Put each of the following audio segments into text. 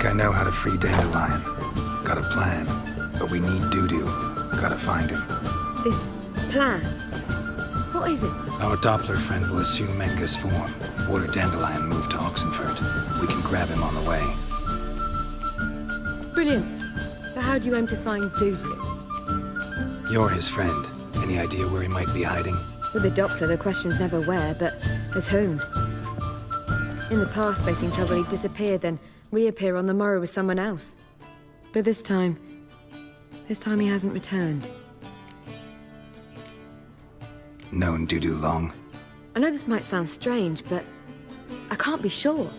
think I know how to free Dandelion. Got a plan, but we need Dudu. Gotta find him. This plan? What is it? Our Doppler friend will assume Menga's form. Order Dandelion move to Oxenfurt. We can grab him on the way. Brilliant. But how do you aim to find Dudu? You're his friend. Any idea where he might be hiding? With the Doppler, the question's never where, but as whom. In the past, facing trouble, he'd disappear, then reappear on the morrow with someone else. But this time he hasn't returned. Known Dudu long? I know this might sound strange, but I can't be sure.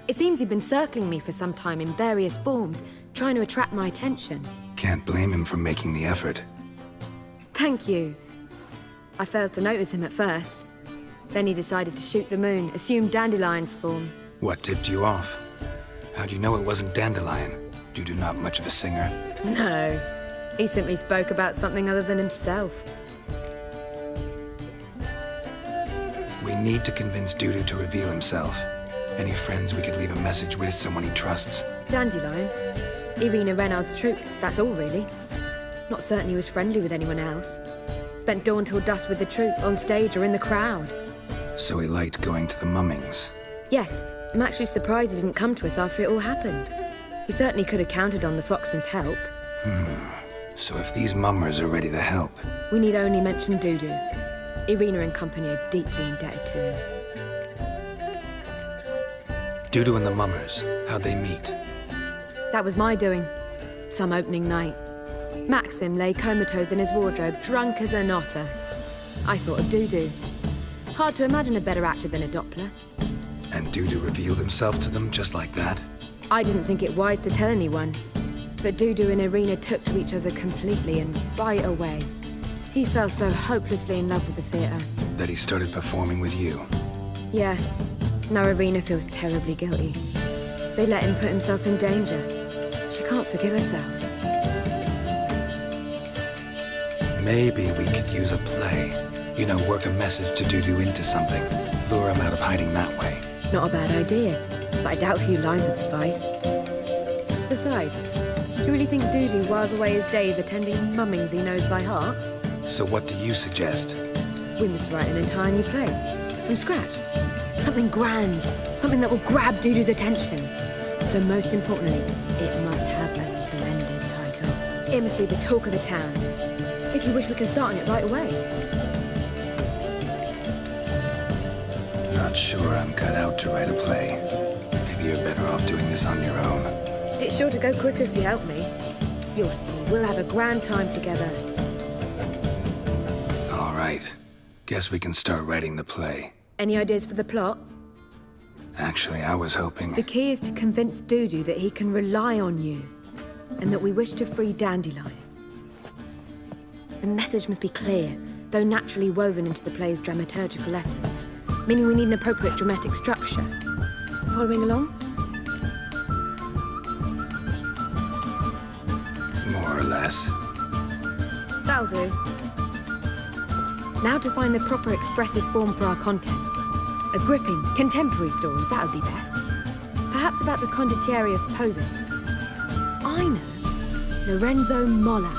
It seems he'd been circling me for some time in various forms, trying to attract my attention. Can't blame him for making the effort. Thank you. I failed to notice him at first. Then he decided to shoot the moon, assume Dandelion's form. What tipped you off? How do you know it wasn't Dandelion? Dudu not much of a singer. No. He simply spoke about something other than himself. We need to convince Dudu to reveal himself. Any friends we could leave a message with, someone he trusts? Dandelion? Irina Renard's troupe, that's all really. Not certain he was friendly with anyone else. Spent dawn till dusk with the troupe, on stage or in the crowd. So he liked going to the mummings? Yes, I'm actually surprised he didn't come to us after it all happened. He certainly could have counted on the Foxen's help. So if these mummers are ready to help... We need only mention Dudu. Irina and company are deeply indebted to him. Dudu and the mummers, how'd they meet? That was my doing. Some opening night. Maxim lay comatose in his wardrobe, drunk as an otter. I thought of Dudu. Hard to imagine a better actor than a Doppler. And Dudu revealed himself to them just like that? I didn't think it wise to tell anyone. But Dudu and Irina took to each other completely and right away. He fell so hopelessly in love with the theatre. That he started performing with you? Yeah. Now Irina feels terribly guilty. They let him put himself in danger. She can't forgive herself. Maybe we could use a play. You know, work a message to Dudu into something. Lure him out of hiding that way. Not a bad idea, but I doubt a few lines would suffice. Besides, do you really think Dudu whiles away his days attending mummings he knows by heart? So what do you suggest? We must write an entire new play. From scratch. Something grand. Something that will grab Dudu's attention. So most importantly, it must have a splendid title. It must be the talk of the town. If you wish, we can start on it right away. Not sure I'm cut out to write a play. Maybe you're better off doing this on your own. It's sure to go quicker if you help me. You'll see, we'll have a grand time together. All right. Guess we can start writing the play. Any ideas for the plot? Actually, I was hoping... The key is to convince Dudu that he can rely on you, and that we wish to free Dandelion. The message must be clear, though naturally woven into the play's dramaturgical essence, meaning we need an appropriate dramatic structure. Following along? More or less. That'll do. Now to find the proper expressive form for our content. A gripping, contemporary story, that would be best. Perhaps about the condottieri of Povis. I know. Lorenzo Molla.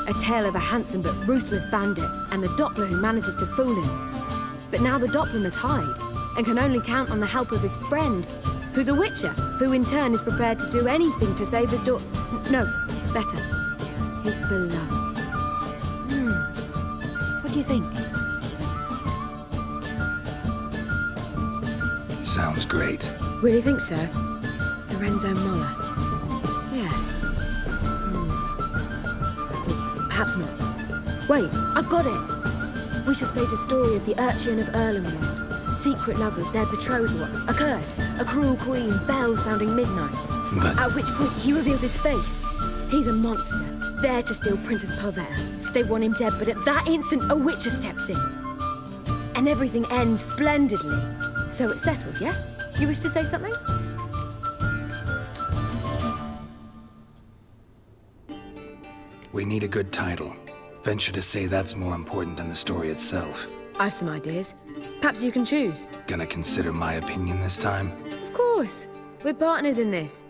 A tale of a handsome but ruthless bandit and the Doppler who manages to fool him. But now the Doppler must hide and can only count on the help of his friend, who's a witcher, who in turn is prepared to do anything to save his daughter. No, better. His beloved. What do you think? Sounds great. Really think so? Lorenzo Molla. Yeah. Perhaps not. Wait, I've got it! We shall stage a story of the Urchin of Erlenwald. Secret lovers, their betrothal, a curse, a cruel queen, bells sounding midnight. But... At which point he reveals his face. He's a monster, there to steal Princess Palvera. They want him dead, but at that instant, a witcher steps in. And everything ends splendidly. So it's settled, yeah? You wish to say something? We need a good title. Venture to say that's more important than the story itself. I've some ideas. Perhaps you can choose. Gonna consider my opinion this time? Of course. We're partners in this.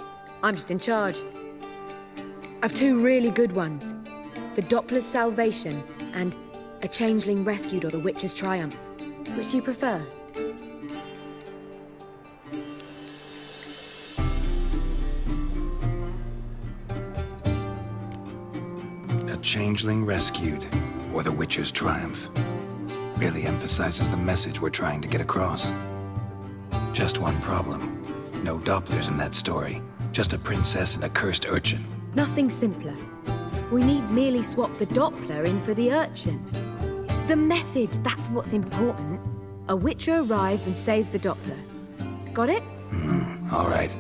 I'm just in charge. I've two really good ones. The Doppler's Salvation and A Changeling Rescued or The Witcher's Triumph. Which do you prefer? A Changeling Rescued, or The Witcher's Triumph. Really emphasizes the message we're trying to get across. Just one problem. No Dopplers in that story. Just a princess and a cursed urchin. Nothing simpler. We need merely swap the Doppler in for the urchin. The message, that's what's important. A Witcher arrives and saves the Doppler. Got it? All right.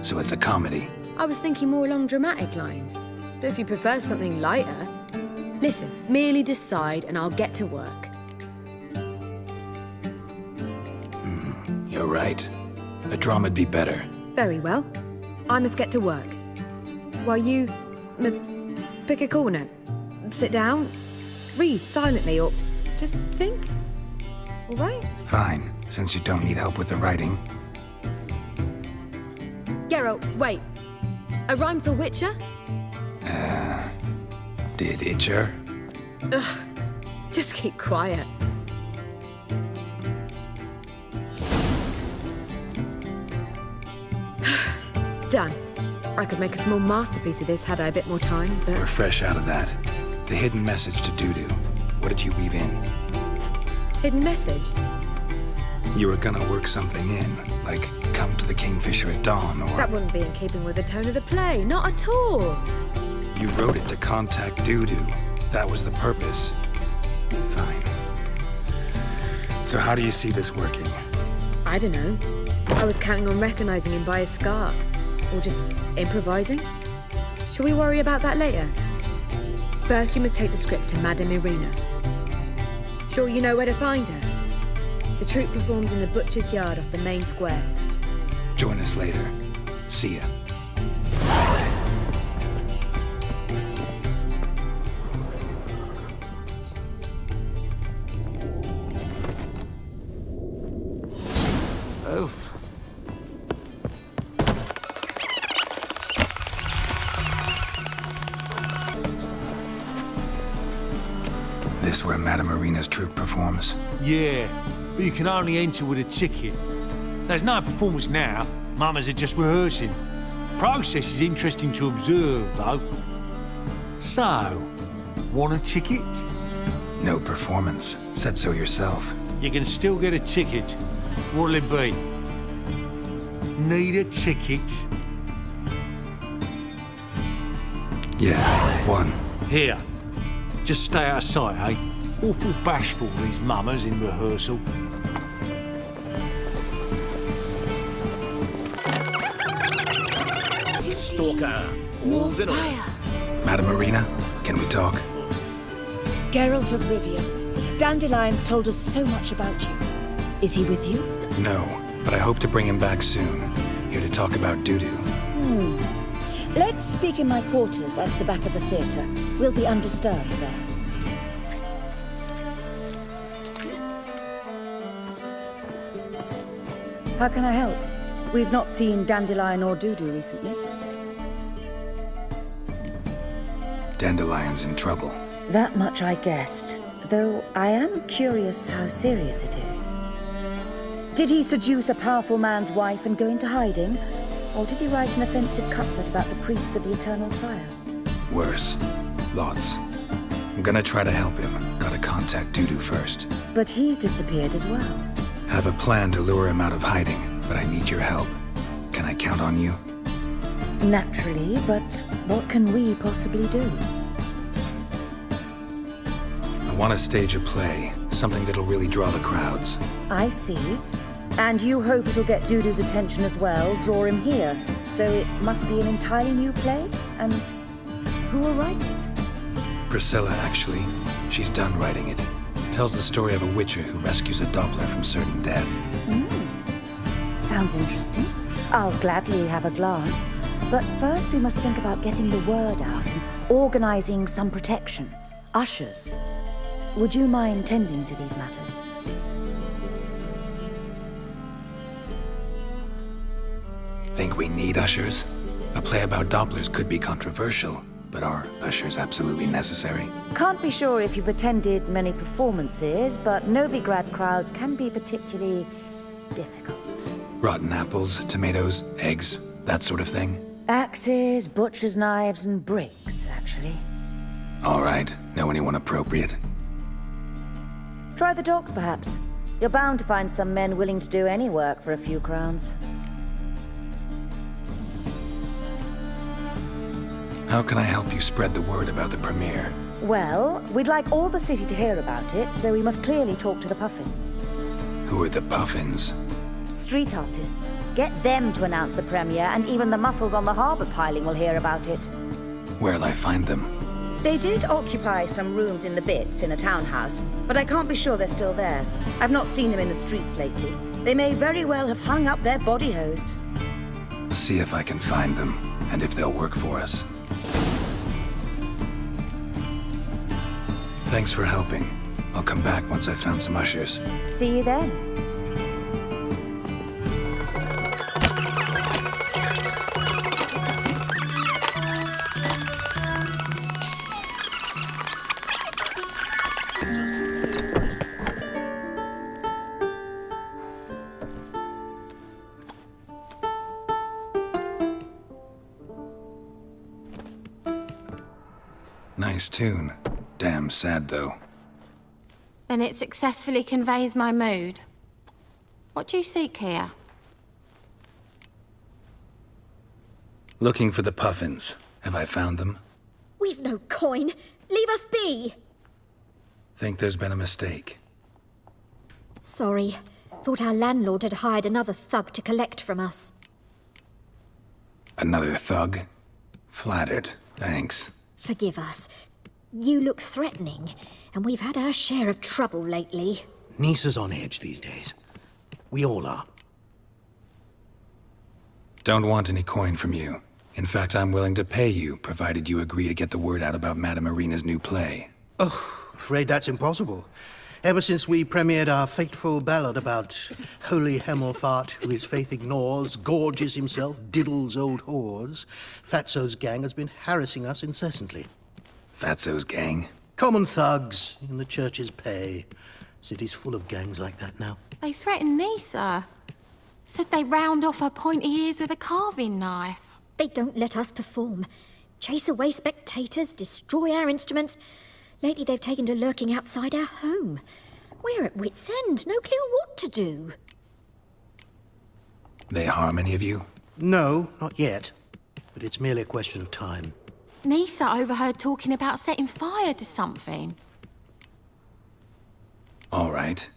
So it's a comedy. I was thinking more along dramatic lines. But if you prefer something lighter... Listen, merely decide and I'll get to work. You're right. A drama'd be better. Very well. I must get to work. While you must pick a corner, sit down, read silently, or just think. All right? Fine, since you don't need help with the writing. Geralt, wait. A rhyme for Witcher? Did Itcher? Ugh. Just keep quiet. Done. I could make a small masterpiece of this had I a bit more time, We're but... fresh out of that. The hidden message to Dudu. What did you weave in? Hidden message? You were gonna work something in, like come to the Kingfisher at dawn, or... That wouldn't be in keeping with the tone of the play, not at all. You wrote it to contact Dudu. That was the purpose. Fine. So how do you see this working? I don't know. I was counting on recognizing him by his scar. Or just improvising. Shall we worry about that later? First, you must take the script to Madame Irina. Sure you know where to find her? The troupe performs in the butcher's yard off the main square. Join us later. See ya. Oof. This where Madame Irina's troupe performs? Yeah, but you can only enter with a ticket. There's no performance now. Mamas are just rehearsing. Process is interesting to observe, though. So, want a ticket? No performance. Said so yourself. You can still get a ticket. What'll it be? Need a ticket? Yeah, one. Here. Just stay out of sight, eh? Awful bashful, these mamas in rehearsal. Stalker. Wolves in order. Madame Irina, can we talk? Geralt of Rivia, Dandelion's told us so much about you. Is he with you? No, but I hope to bring him back soon. Here to talk about Dudu. Let's speak in my quarters at the back of the theatre. We'll be undisturbed there. How can I help? We've not seen Dandelion or Dudu recently. Dandelion's in trouble. That much I guessed, though I am curious how serious it is. Did he seduce a powerful man's wife and go into hiding? Or did he write an offensive couplet about the priests of the eternal fire? Worse. Lots. I'm gonna try to help him. Gotta contact Dudu first. But he's disappeared as well. Have a plan to lure him out of hiding, but I need your help. Can I count on you? Naturally, but what can we possibly do? I want to stage a play, something that'll really draw the crowds. I see. And you hope it'll get Dudu's attention as well, draw him here. So it must be an entirely new play? And who will write it? Priscilla, actually. She's done writing it. Tells the story of a witcher who rescues a Doppler from certain death. Sounds interesting. I'll gladly have a glance. But first we must think about getting the word out and organizing some protection. Ushers. Would you mind tending to these matters? Think we need ushers? A play about Dopplers could be controversial, but are ushers absolutely necessary? Can't be sure if you've attended many performances, but Novigrad crowds can be particularly difficult. Rotten apples, tomatoes, eggs, that sort of thing? Axes, butcher's knives, and bricks, actually. All right. Know anyone appropriate? Try the docks, perhaps. You're bound to find some men willing to do any work for a few crowns. How can I help you spread the word about the premiere? Well, we'd like all the city to hear about it, so we must clearly talk to the Puffins. Who are the Puffins? Street artists. Get them to announce the premiere, and even the muscles on the harbour piling will hear about it. Where'll I find them? They did occupy some rooms in the Bits in a townhouse, but I can't be sure they're still there. I've not seen them in the streets lately. They may very well have hung up their body hose. See if I can find them, and if they'll work for us. Thanks for helping. I'll come back once I've found some ushers. See you then. Nice tune. Damn sad, though. Then it successfully conveys my mood. What do you seek here? Looking for the Puffins. Have I found them? We've no coin. Leave us be. Think there's been a mistake. Sorry. Thought our landlord had hired another thug to collect from us. Another thug? Flattered. Thanks. Forgive us. You look threatening, and we've had our share of trouble lately. Nisa's on edge these days. We all are. Don't want any coin from you. In fact, I'm willing to pay you, provided you agree to get the word out about Madame Irina's new play. Afraid that's impossible. Ever since we premiered our fateful ballad about holy Hemelfart, who his faith ignores, gorges himself, diddles old whores, Fatso's gang has been harassing us incessantly. Fatso's gang? Common thugs in the church's pay. City's full of gangs like that now. They threatened Nisa. Said they round off her pointy ears with a carving knife. They don't let us perform. Chase away spectators, destroy our instruments. Lately they've taken to lurking outside our home. We're at wit's end, no clue what to do. They harm any of you? No, not yet. But it's merely a question of time. Nisa overheard talking about setting fire to something. All right.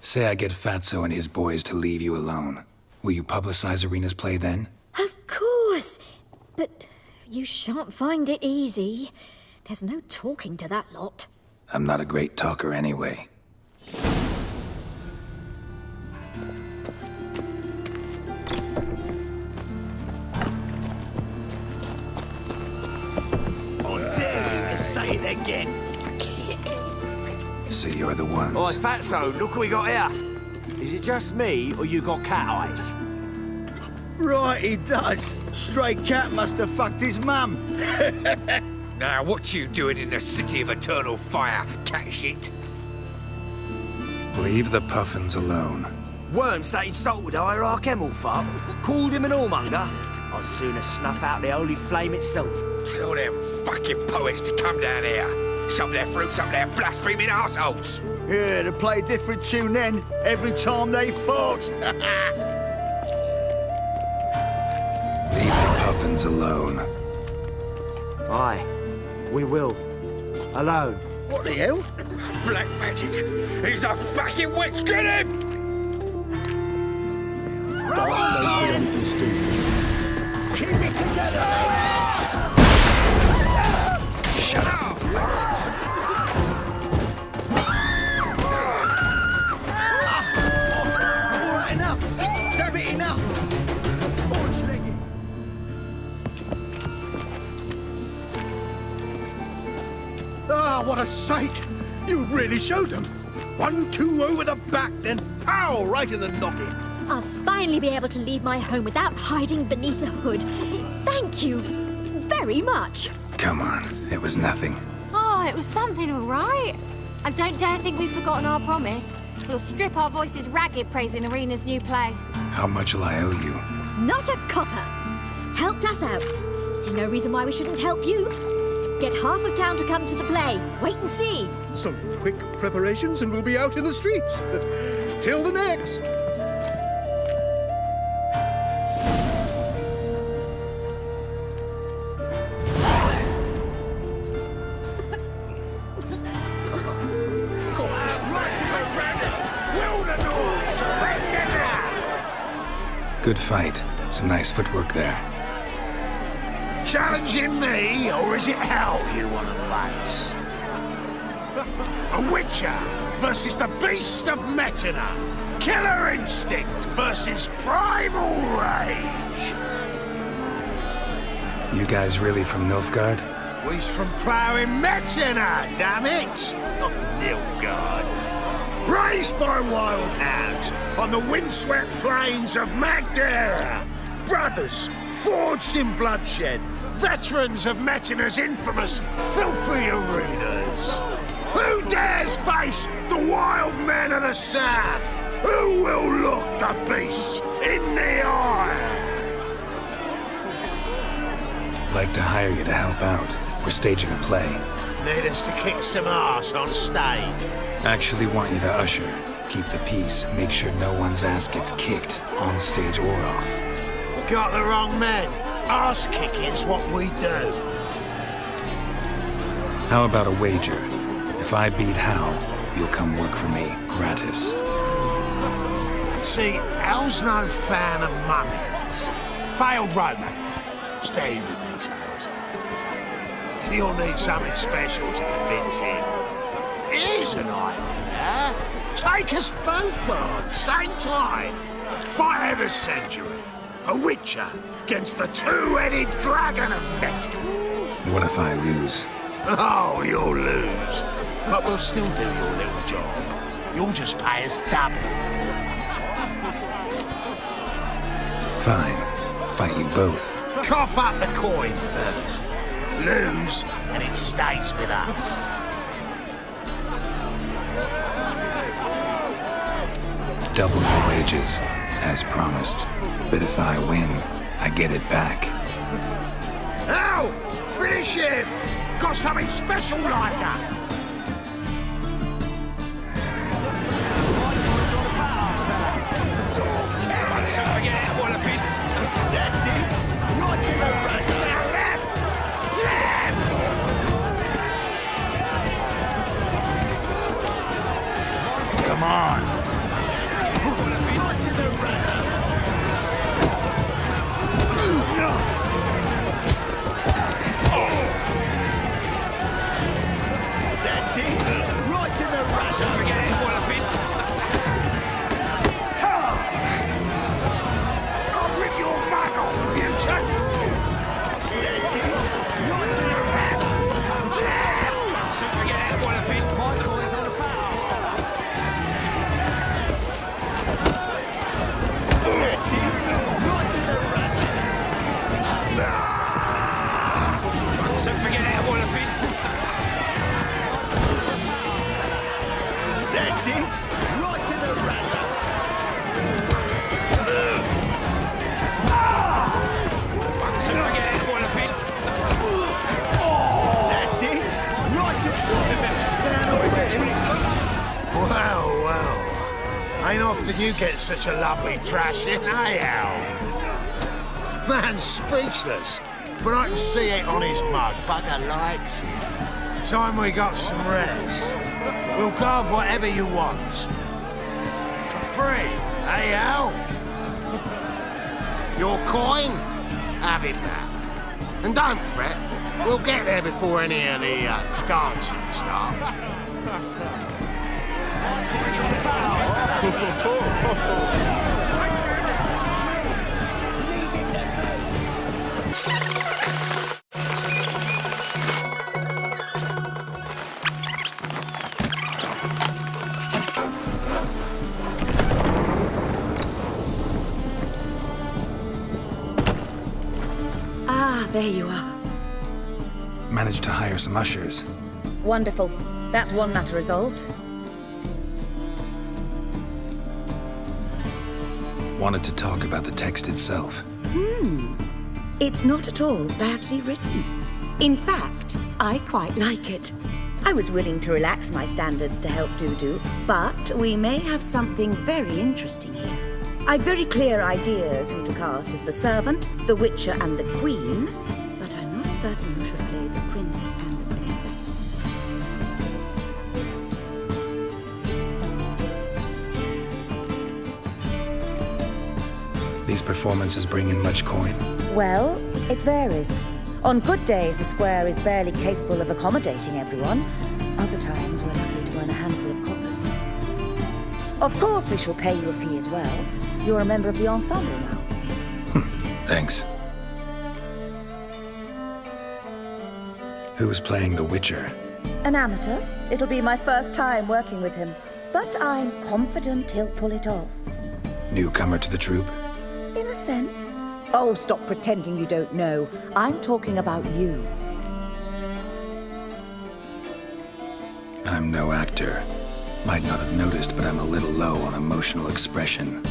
Say I get Fatso and his boys to leave you alone. Will you publicize Irina's play then? Of course. But you shan't find it easy. There's no talking to that lot. I'm not a great talker anyway. I dare you to say it again. So you're the ones. Oi, Fatso, look what we got here. Is it just me, or you got cat eyes? Right, he does. Stray cat must have fucked his mum. Now, what you doing in the city of eternal fire, cat shit? Leave the Puffins alone. Worms that insulted Hierarch Hemelfart, called him an whoremonger. I'd sooner snuff out the holy flame itself. Tell them fucking poets to come down here. Shove their fruits up their blaspheming arseholes. Yeah, to play a different tune then, every time they fought. Leave the Puffins alone. Aye, we will. Alone. What the hell? Black magic! He's a fucking witch! Get him! Keep it together! Shut up, Flirt. All right, enough. Damn it, enough. Orange-legged. Ah, what a sight! You really showed them. 1-2 over the back, then pow, right in the noggin. I'll finally be able to leave my home without hiding beneath a hood. Thank you very much. Come on, it was nothing. Oh, it was something, all right. I don't dare think we've forgotten our promise. We'll strip our voices ragged praising Arena's new play. How much will I owe you? Not a copper. Helped us out. See no reason why we shouldn't help you. Get half of town to come to the play. Wait and see. Some quick preparations and we'll be out in the streets. Till the next. Good fight. Some nice footwork there. Challenging me, or is it hell you want to face? A Witcher versus the Beast of Metina. Killer instinct versus primal rage. You guys really from Nilfgaard? We's from ploughing Metina, damn it! Not Nilfgaard. Raised by wild hounds on the windswept plains of Magdera. Brothers, forged in bloodshed. Veterans of Metina's infamous filthy arenas. Who dares face the wild men of the south? Who will look the beasts in the eye? Like to hire you to help out. We're staging a play. Need us to kick some ass on stage. Actually want you to usher. Keep the peace. Make sure no one's ass gets kicked, on stage or off. Got the wrong men. Ass kicking's what we do. How about a wager? If I beat Hal, you'll come work for me, gratis. See, Hal's no fan of mummies. Failed romance. Spare you the details. You'll need something special to convince him. Here's an idea. Take us both on, same time. Fight of the century. A Witcher against the two-headed dragon of Metin. What if I lose? Oh, you'll lose. But we'll still do your little job. You'll just pay us double. Fine. Fight you both. Cough up the coin first. Lose, and it stays with us. Double your wages, as promised. But if I win, I get it back. Now, finish him! Got something special like that. That's it. Right to the rest. Now left! Left! Come on. Right to the rest. That's it. Right to the rest. Don't forget it, Walloping. I'll rip your mug off, you two. That's it. Right to the rest. Left. Don't forget it, Walloping. Michael is on the foul. That's it. Right to the rest. Don't forget it, Walloping. That's it. Right to the razor. Don't forget it, Walloping. That's it. Right to Get out already. Well, well. Ain't often you get such a lovely thrashing, eh, Al? Man's speechless, but I can see it on his mug. Bugger likes it. Time we got some rest. We'll guard whatever you want. For free, eh, Al? Your coin? Have it back. And don't fret, we'll get there before any of the dancing starts. Ah, there you are. Managed to hire some ushers. Wonderful. That's one matter resolved. Wanted to talk about the text itself. It's not at all badly written. In fact, I quite like it. I was willing to relax my standards to help Dudu, but we may have something very interesting here. I've very clear ideas who to cast as the servant, the witcher, and the queen, but I'm not certain who should play the prince and the princess. These performances bring in much coin. Well, it varies. On good days, the square is barely capable of accommodating everyone. Other times, we're lucky to earn a handful of coppers. Of course, we shall pay you a fee as well. You're a member of the ensemble now. Thanks. Who's playing the Witcher? An amateur. It'll be my first time working with him, but I'm confident he'll pull it off. Newcomer to the troupe? In a sense. Oh, stop pretending you don't know. I'm talking about you. I'm no actor. Might not have noticed, but I'm a little low on emotional expression.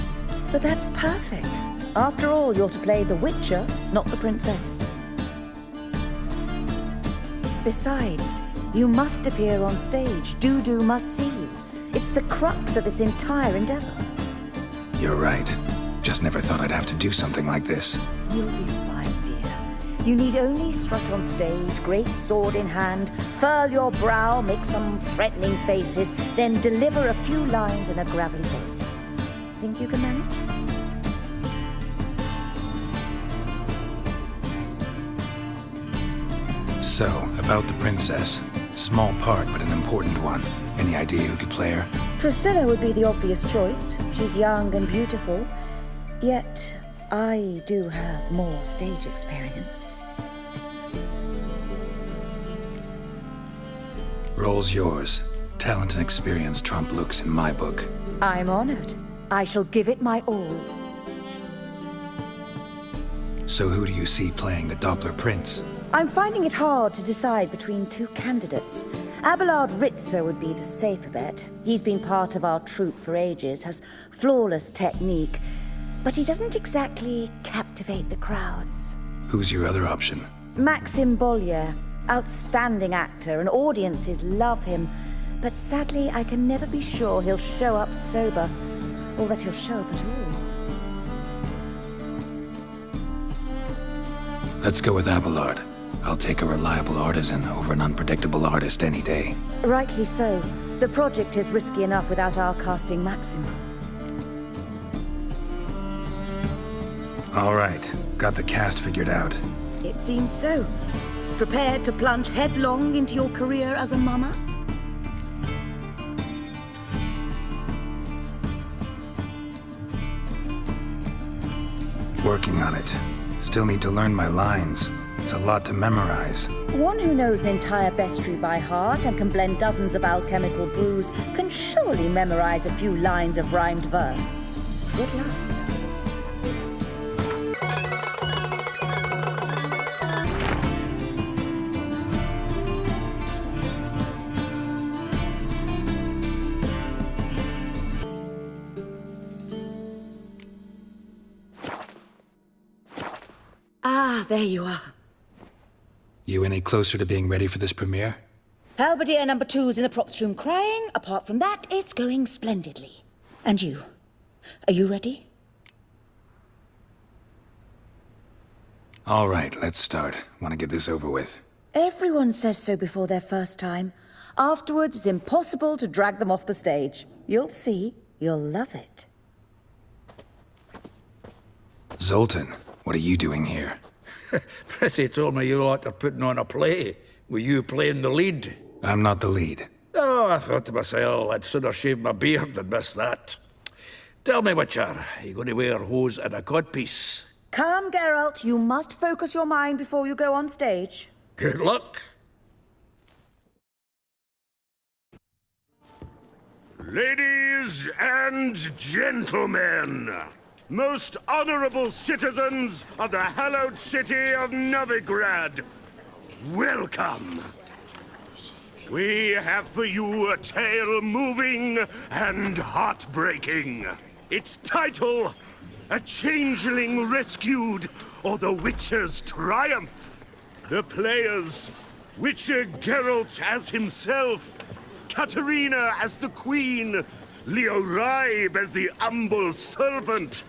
But that's perfect. After all, you're to play the Witcher, not the princess. Besides, you must appear on stage. Dudu must see you. It's the crux of this entire endeavor. You're right. Just never thought I'd have to do something like this. You'll be fine, dear. You need only strut on stage, great sword in hand, furl your brow, make some threatening faces, then deliver a few lines in a gravelly voice. Think you can manage? So, about the princess. Small part, but an important one. Any idea who could play her? Priscilla would be the obvious choice. She's young and beautiful. Yet, I do have more stage experience. Role's yours. Talent and experience trump looks in my book. I'm honored. I shall give it my all. So who do you see playing the Doppler Prince? I'm finding it hard to decide between two candidates. Abelard Ritzer would be the safer bet. He's been part of our troupe for ages, has flawless technique, but he doesn't exactly captivate the crowds. Who's your other option? Maxim Bollier, outstanding actor, and audiences love him. But sadly, I can never be sure he'll show up sober, or that he'll show up at all. Let's go with Abelard. I'll take a reliable artisan over an unpredictable artist any day. Rightly so. The project is risky enough without our casting Maxim. All right, got the cast figured out. It seems so. Prepared to plunge headlong into your career as a mama? Working on it. Still need to learn my lines. It's a lot to memorize. One who knows an entire bestiary by heart and can blend dozens of alchemical brews can surely memorize a few lines of rhymed verse. Good luck. Ah, there you are. You any closer to being ready for this premiere? Halberdier number 2's in the props room crying. Apart from that, it's going splendidly. And you? Are you ready? All right, let's start. Want to get this over with. Everyone says so before their first time. Afterwards, it's impossible to drag them off the stage. You'll see. You'll love it. Zoltan, what are you doing here? Prissy told me you lot are putting on a play. Were you playing the lead? I'm not the lead. Oh, I thought to myself, I'd sooner shave my beard than miss that. Tell me, Witcher, are you going to wear hose and a codpiece? Come, Geralt. You must focus your mind before you go on stage. Good luck. Ladies and gentlemen, most honorable citizens of the hallowed city of Novigrad, welcome. We have for you a tale moving and heartbreaking. Its title, A Changeling Rescued, or The Witcher's Triumph. The players, Witcher Geralt as himself, Katarina as the Queen, Leo Raib as the humble servant,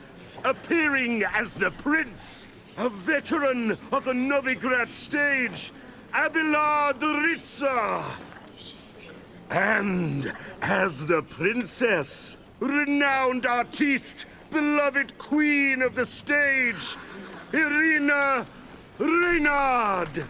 appearing as the Prince, a veteran of the Novigrad stage, Abelard Ritza. And as the Princess, renowned artiste, beloved Queen of the stage, Irina Reynard.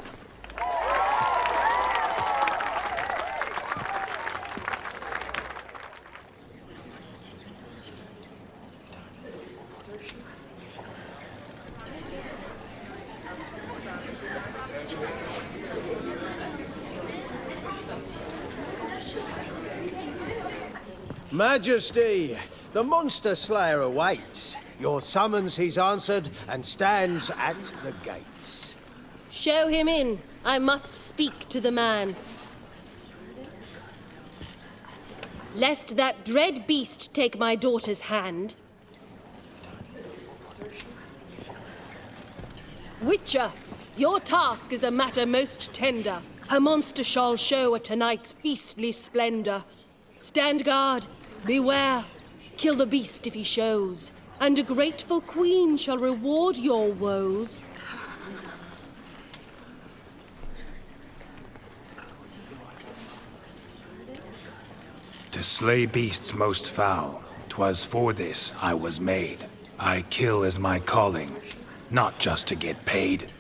Majesty, the Monster Slayer awaits. Your summons he's answered and stands at the gates. Show him in. I must speak to the man. Lest that dread beast take my daughter's hand. Witcher, your task is a matter most tender. A monster shall show at tonight's feastly splendor. Stand guard, beware, kill the beast if he shows, and a grateful queen shall reward your woes. To slay beasts most foul, 'twas for this I was made. I kill as my calling, not just to get paid.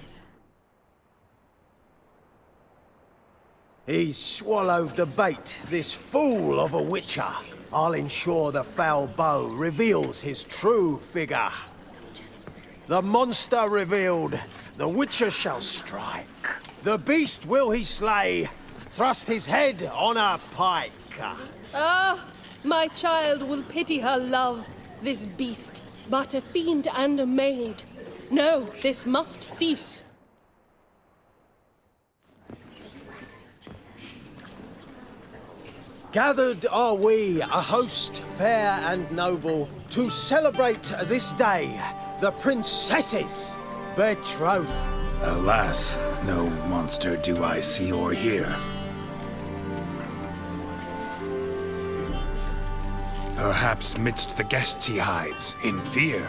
He's swallowed the bait, this fool of a witcher. I'll ensure the foul bow reveals his true figure. The monster revealed, the witcher shall strike. The beast will he slay, thrust his head on a pike. Ah, my child will pity her love, this beast, but a fiend and a maid. No, this must cease. Gathered are we, a host fair and noble, to celebrate this day, the princess's betrothal. Alas, no monster do I see or hear. Perhaps midst the guests he hides, in fear.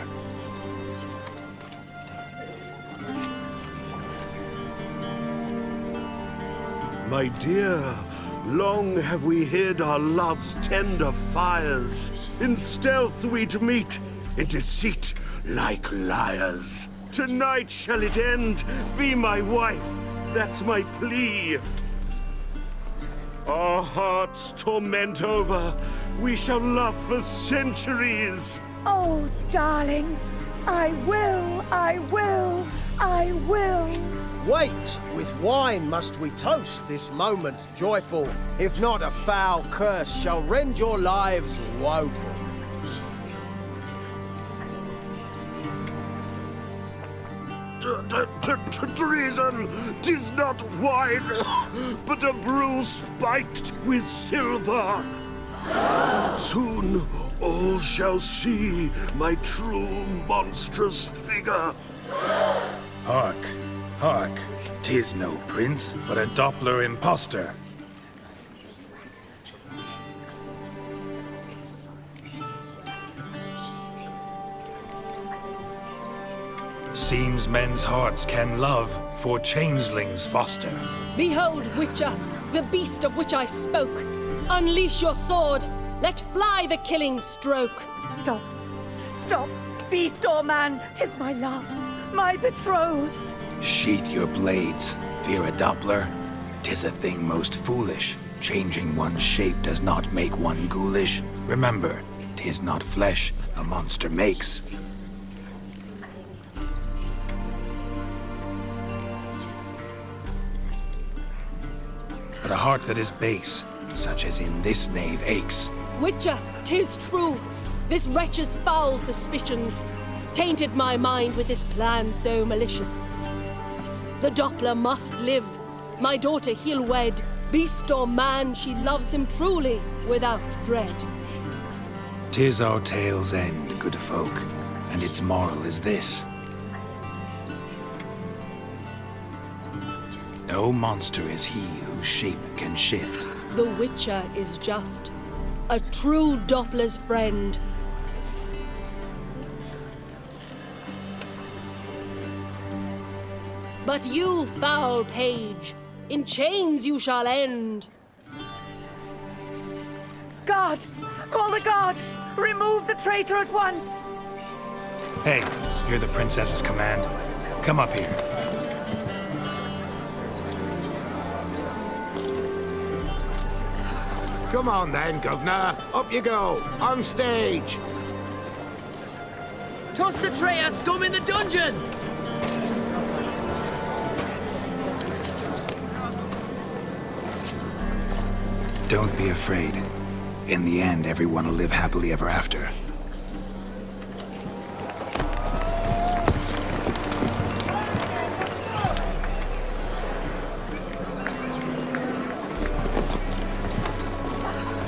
My dear, long have we hid our love's tender fires. In stealth we'd meet, in deceit like liars. Tonight shall it end, be my wife, that's my plea. Our hearts torment over, we shall love for centuries. Oh, darling, I will, I will, I will. Wait, with wine must we toast this moment joyful. If not, a foul curse shall rend your lives woeful. Treason! 'Tis not wine, but a brew spiked with silver. Soon all shall see my true monstrous figure. Hark, hark, 'tis no prince, but a Doppler impostor. Seems men's hearts can love, for changelings foster. Behold, Witcher, the beast of which I spoke. Unleash your sword. Let fly the killing stroke. Stop, stop, beast or man, 'tis my love, my betrothed. Sheath your blades, fear a Doppler. 'Tis a thing most foolish. Changing one's shape does not make one ghoulish. Remember, 'tis not flesh a monster makes. But a heart that is base, such as in this knave aches. Witcher, 'tis true. This wretch's foul suspicions. tainted my mind with this plan so malicious. The Doppler must live. My daughter he'll wed. Beast or man, she loves him truly, without dread. 'Tis our tale's end, good folk, and its moral is this. No monster is he whose shape can shift. The Witcher is just a true Doppler's friend. But you, foul page, in chains you shall end. Guard! Call the guard! Remove the traitor at once! Hey, hear the princess's command? Come up here. Come on then, Governor. Up you go. On stage. Toss the traitor scum in the dungeon! Don't be afraid. In the end, everyone will live happily ever after.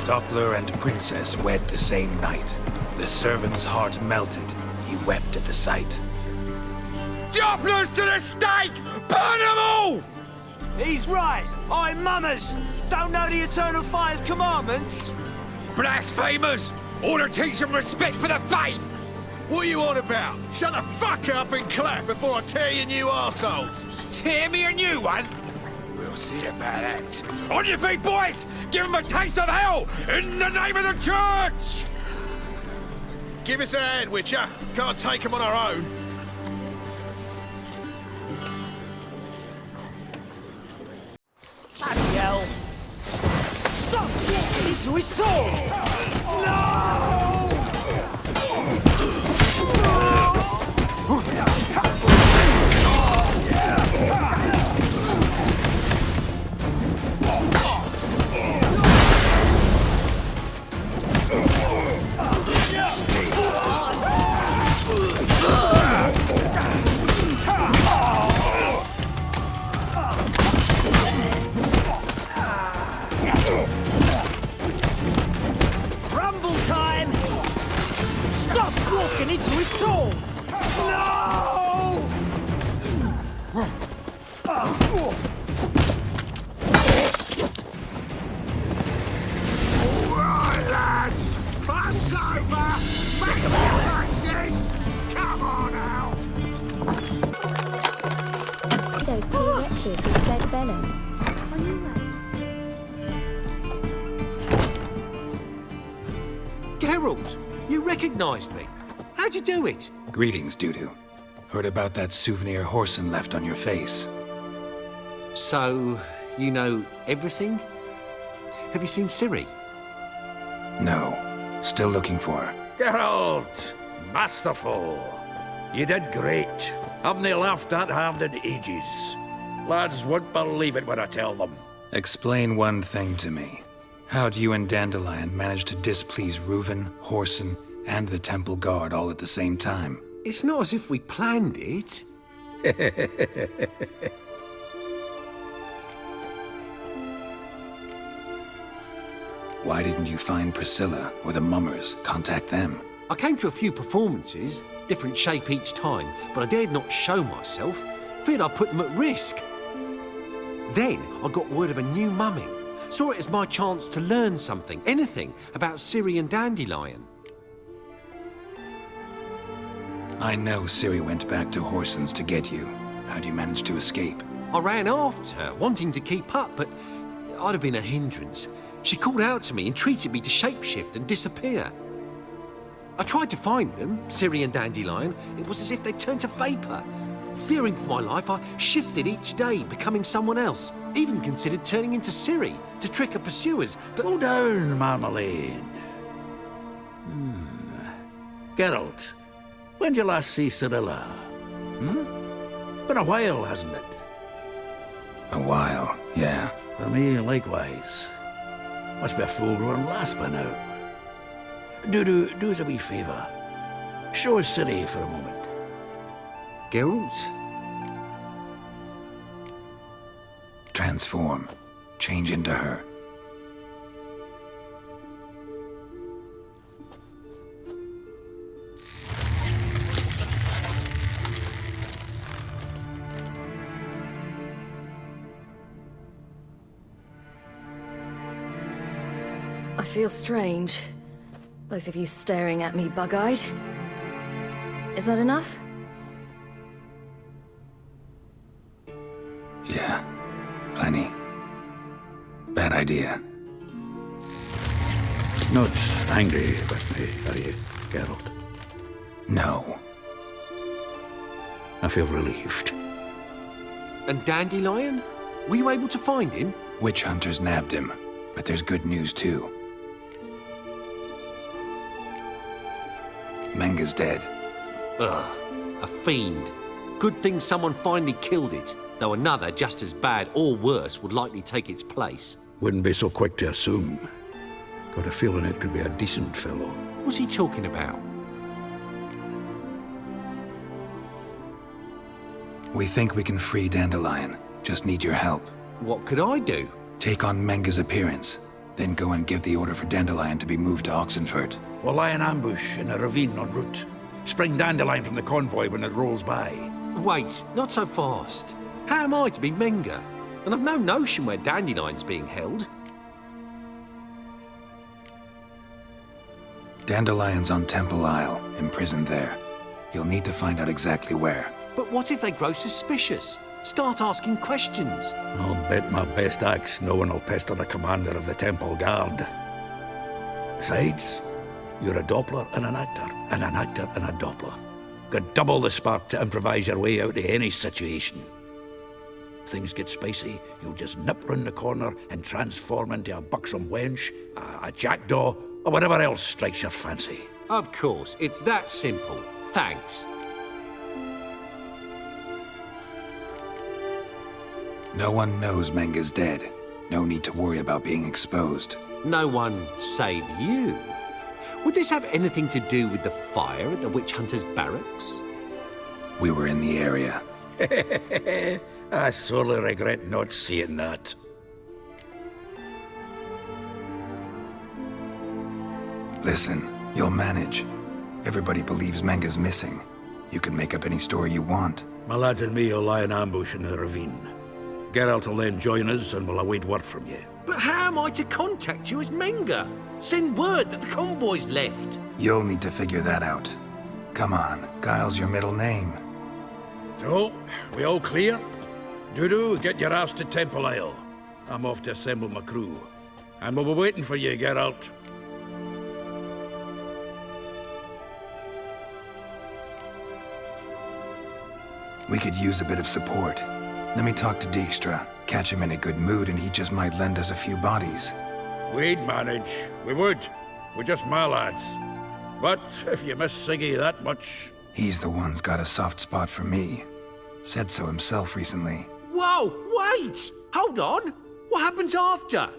Doppler and Princess wed the same night. The servant's heart melted. He wept at the sight. Dopplers to the stake! Burn them all! He's right. I'm mummers. Don't know the Eternal Fire's commandments? Blasphemers! Order teach some respect for the faith! What are you on about? Shut the fuck up and clap before I tear you new arseholes. Tear me a new one? We'll see about that. On your feet, boys! Give them a taste of hell in the name of the church! Give us a hand, Witcher. Can't take them on our own. Bloody hell! Stop walking into his sword! No! Rumble time! Stop walking into his sword! No! All right, lads. Fight's over. Back to your places. Come on now. Those poor wretches who fled Velen. Geralt, you recognized me. How'd you do it? Greetings, Dudu. Heard about that souvenir Horson left on your face. So, you know everything? Have you seen Ciri? No. Still looking for her. Geralt! Masterful! You did great. Haven't they laughed that hard in ages? Lads won't believe it when I tell them. Explain one thing to me. How'd you and Dandelion manage to displease Reuven, Horson, and the Temple Guard all at the same time? It's not as if we planned it. Why didn't you find Priscilla or the Mummers? Contact them. I came to a few performances, different shape each time, but I dared not show myself. Feared I'd put them at risk. Then I got word of a new mumming. Saw it as my chance to learn something, anything, about Ciri and Dandelion. I know Ciri went back to Horson's to get you. How'd you manage to escape? I ran after her, wanting to keep up, but I'd have been a hindrance. She called out to me, entreated me to shapeshift and disappear. I tried to find them, Ciri and Dandelion. It was as if they turned to vapour. Fearing for my life, I shifted each day, becoming someone else. Even considered turning into Ciri to trick her pursuers, but... Slow down, Marmalade. Geralt, when did you last see Cirilla? Been a while, hasn't it? A while, yeah. For me, likewise. Must be a full-grown lass by now. Do us a wee favour. Show us Ciri for a moment. Geralt? Transform. Change into her. I feel strange. Both of you staring at me bug-eyed. Is that enough? Yeah. Plenty. Bad idea. Not angry with me, are you, Geralt? No. I feel relieved. And Dandelion? Were you able to find him? Witch hunters nabbed him, but there's good news too. Menga's dead. Ugh, a fiend. Good thing someone finally killed it, though another just as bad or worse would likely take its place. Wouldn't be so quick to assume. Got a feeling it could be a decent fellow. What's he talking about? We think we can free Dandelion. Just need your help. What could I do? Take on Menga's appearance, then go and give the order for Dandelion to be moved to Oxenford. We'll lie in ambush in a ravine en route. Spring Dandelion from the convoy when it rolls by. Wait, not so fast. How am I to be Menga? And I've no notion where Dandelion's being held. Dandelion's on Temple Isle, imprisoned there. You'll need to find out exactly where. But what if they grow suspicious? Start asking questions. I'll bet my best axe no one will pester the commander of the Temple Guard. Besides, you're a Doppler and an actor and a Doppler. Got double the spark to improvise your way out of any situation. Things get spicy, you'll just nip round the corner and transform into a buxom wench, a jackdaw, or whatever else strikes your fancy. Of course, it's that simple. Thanks. No one knows Menga's dead. No need to worry about being exposed. No one save you. Would this have anything to do with the fire at the witch hunters' barracks? We were in the area. I sorely regret not seeing that. Listen, you'll manage. Everybody believes Menga's missing. You can make up any story you want. My lads and me will lie in ambush in the ravine. Geralt will then join us and we'll await word from you. But how am I to contact you as Menga? Send word that the convoy's left. You'll need to figure that out. Come on, Guile's your middle name. So, we all clear? Dudu, get your ass to Temple Isle. I'm off to assemble my crew. And we'll be waiting for you, Geralt. We could use a bit of support. Let me talk to Dijkstra. Catch him in a good mood and he just might lend us a few bodies. We'd manage. We would. We're just my lads. But if you miss Siggy that much... He's the one's got a soft spot for me. Said so himself recently. Whoa, wait! Hold on! What happens after?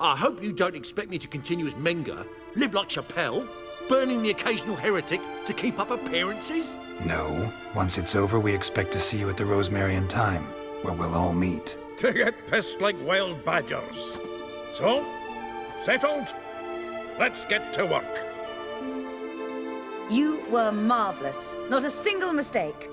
I hope you don't expect me to continue as Menga, live like Chappelle, burning the occasional heretic to keep up appearances? No. Once it's over, we expect to see you at the Rosemary in Time, where we'll all meet. To get pissed like wild badgers. So, settled? Let's get to work. You were marvelous. Not a single mistake.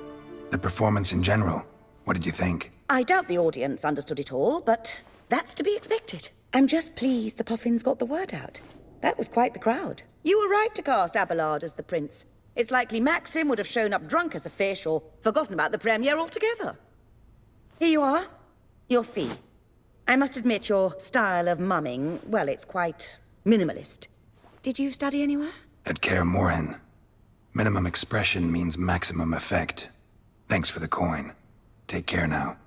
The performance in general, what did you think? I doubt the audience understood it all, but that's to be expected. I'm just pleased the Puffins got the word out. That was quite the crowd. You were right to cast Abelard as the prince. It's likely Maxim would have shown up drunk as a fish or forgotten about the premiere altogether. Here you are. Your fee. I must admit your style of mumming, well, it's quite minimalist. Did you study anywhere? At Kaer Morhen. Minimum expression means maximum effect. Thanks for the coin. Take care now.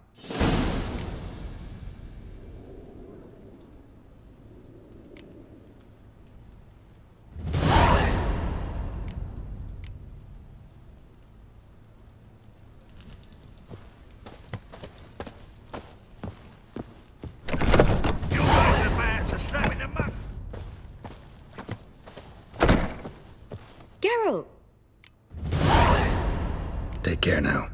Geralt! care now.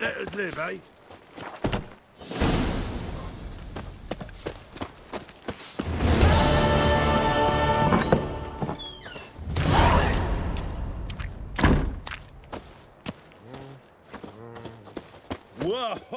Let us live, eh? Whoa!